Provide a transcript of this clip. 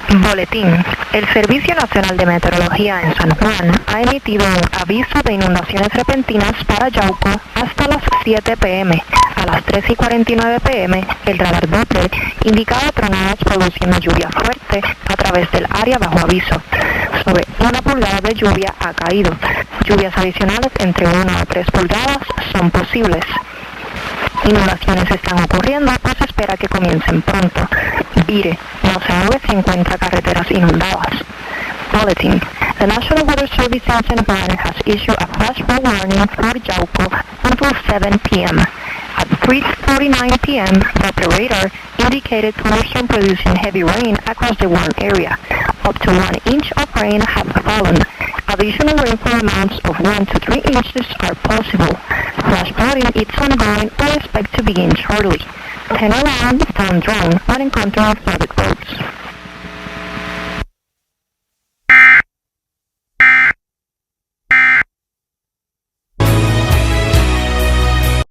Boletín. El Servicio Nacional de Meteorología en San Juan ha emitido un aviso de inundaciones repentinas para Yauco hasta las 7 p.m. A las 3:49 p.m., el radar Doppler indicaba tronadas produciendo lluvia fuerte a través del área bajo aviso. Sobre 1 pulgada de lluvia ha caído. Lluvias adicionales entre 1 a 3 pulgadas son posibles. Inundaciones están ocurriendo o se espera que comiencen pronto. Vire, no se mueve si encuentra carreteras inundadas. Bulletin. The National Weather Service in San Juan has issued a flash flood warning for Yauco until 7 p.m. At 3:49 p.m., the radar indicated thunderstorm producing heavy rain across the warm area. Up to 1 inch of rain have fallen. Additional rainfall amounts of 1 to 3 inches are possible. Flash flooding is ongoing or expected to begin shortly. Turn around, stand drone when encountering flooded roads.